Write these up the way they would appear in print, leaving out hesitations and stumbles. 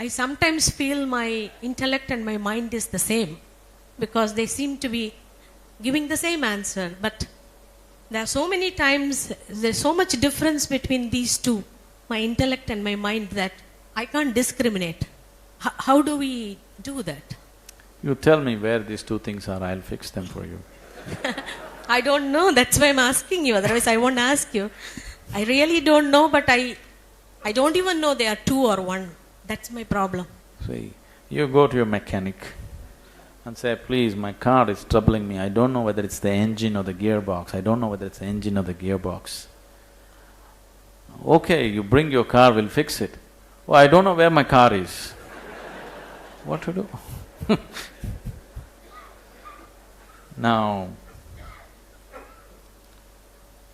I sometimes feel my intellect and my mind is the same because they seem to be giving the same answer. But there are so many times, there's so much difference between these two, my intellect and my mind, that I can't discriminate. How do we do that? You tell me where these two things are, I'll fix them for you. I don't know, that's why I'm asking you, otherwise I won't ask you. I really don't know, but I don't even know they are two or one. That's my problem. See, you go to your mechanic and say, please, my car is troubling me, I don't know whether it's the engine or the gearbox, I don't know whether it's the engine or the gearbox. Okay, you bring your car, we'll fix it. Oh, I don't know where my car is. What to do? Now,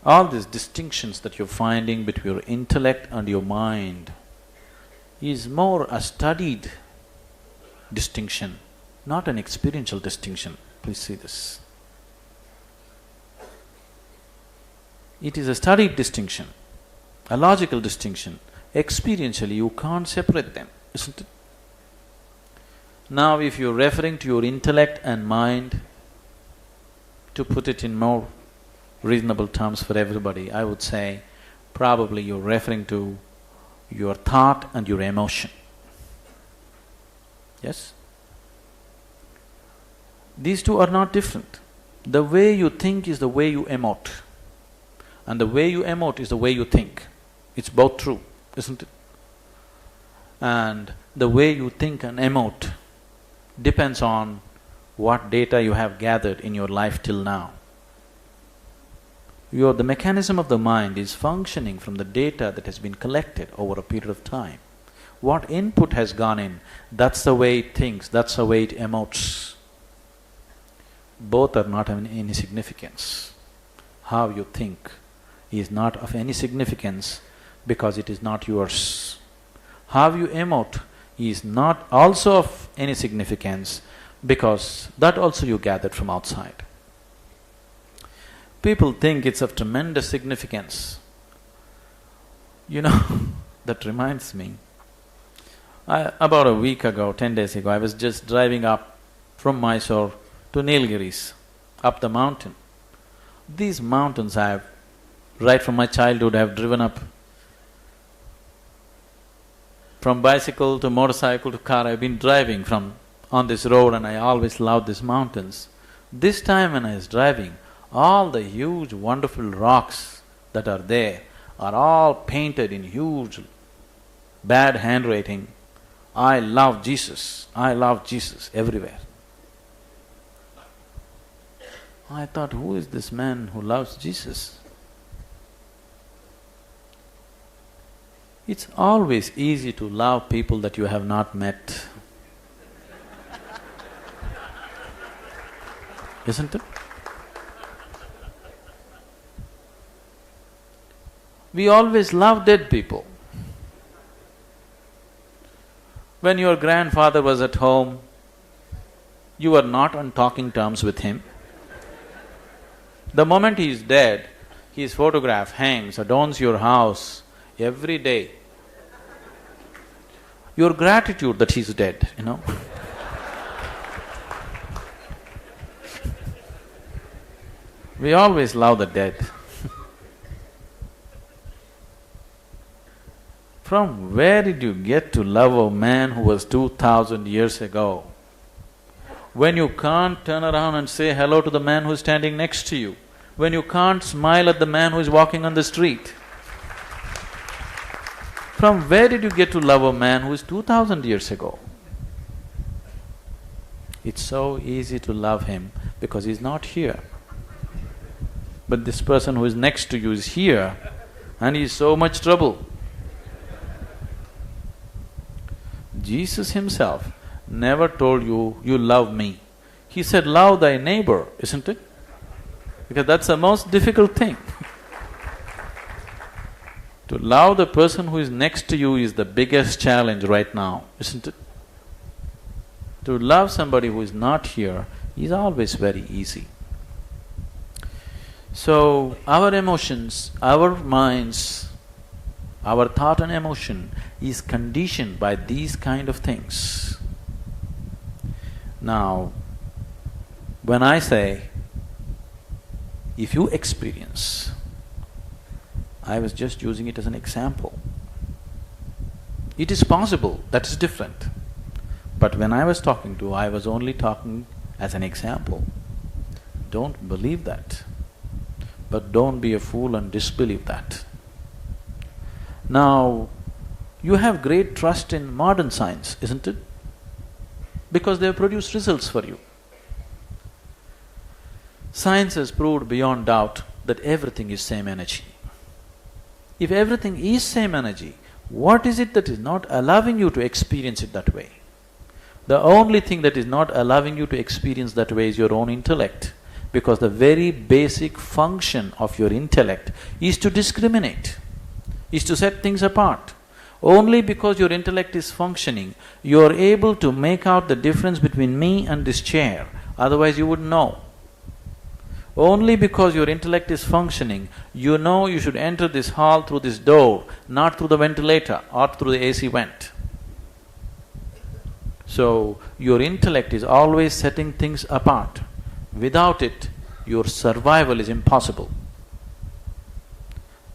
all these distinctions that you're finding between your intellect and your mind is more a studied distinction, not an experiential distinction. Please see this. It is a studied distinction, a logical distinction. Experientially, you can't separate them, isn't it? Now, if you're referring to your intellect and mind, to put it in more reasonable terms for everybody, I would say probably you're referring to your thought and your emotion. Yes? These two are not different. The way you think is the way you emote, and the way you emote is the way you think. It's both true, isn't it? And the way you think and emote depends on what data you have gathered in your life till now. The mechanism of the mind is functioning from the data that has been collected over a period of time. What input has gone in, that's the way it thinks, that's the way it emotes. Both are not of any significance. How you think is not of any significance because it is not yours. How you emote is not also of any significance because that also you gathered from outside. People think it's of tremendous significance. You know, that reminds me, about a week ago, 10 days ago, I was just driving up from Mysore to Nilgiris, up the mountain. These mountains right from my childhood, I have driven up. From bicycle to motorcycle to car, I've been driving on this road, and I always loved these mountains. This time when I was driving, all the huge wonderful rocks that are there are all painted in huge bad handwriting. I love Jesus everywhere. I thought, who is this man who loves Jesus? It's always easy to love people that you have not met. Isn't it? We always love dead people. When your grandfather was at home, you were not on talking terms with him. The moment he is dead, his photograph hangs, adorns your house every day. Your gratitude that he's dead, you know. We always love the dead. From where did you get to love a man who was 2000 years ago? When you can't turn around and say hello to the man who's standing next to you, when you can't smile at the man who is walking on the street. From where did you get to love a man who is 2000 years ago? It's so easy to love him because he's not here. But this person who is next to you is here and he's so much trouble. Jesus himself never told you, you love me. He said, love thy neighbor, isn't it? Because that's the most difficult thing. To love the person who is next to you is the biggest challenge right now, isn't it? To love somebody who is not here is always very easy. So, our emotions, our minds Our thought and emotion is conditioned by these kind of things. Now, when I say, if you experience, I was just using it as an example. It is possible, that is different. But when I was talking to, I was only talking as an example. Don't believe that. But don't be a fool and disbelieve that. Now, you have great trust in modern science, isn't it? Because they have produced results for you. Science has proved beyond doubt that everything is same energy. If everything is same energy, what is it that is not allowing you to experience it that way? The only thing that is not allowing you to experience that way is your own intellect, because the very basic function of your intellect is to discriminate, is to set things apart. Only because your intellect is functioning, you are able to make out the difference between me and this chair, otherwise you wouldn't know. Only because your intellect is functioning, you know you should enter this hall through this door, not through the ventilator or through the AC vent. So, your intellect is always setting things apart. Without it, your survival is impossible.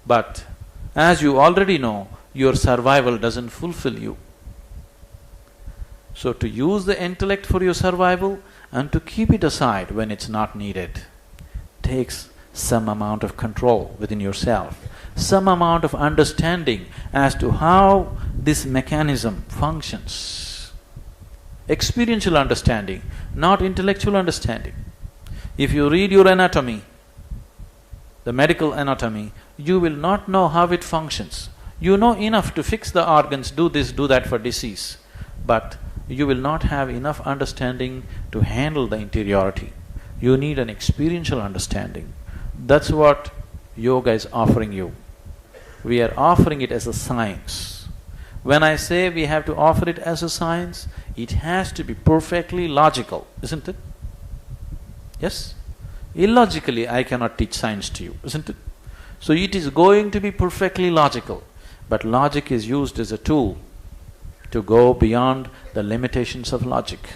But as you already know, your survival doesn't fulfill you. So to use the intellect for your survival and to keep it aside when it's not needed takes some amount of control within yourself, some amount of understanding as to how this mechanism functions. Experiential understanding, not intellectual understanding. If you read your anatomy, the medical anatomy, you will not know how it functions. You know enough to fix the organs, do this, do that for disease, but you will not have enough understanding to handle the interiority. You need an experiential understanding. That's what yoga is offering you. We are offering it as a science. When I say we have to offer it as a science, it has to be perfectly logical, isn't it? Yes? Illogically, I cannot teach science to you, isn't it? So it is going to be perfectly logical, but logic is used as a tool to go beyond the limitations of logic.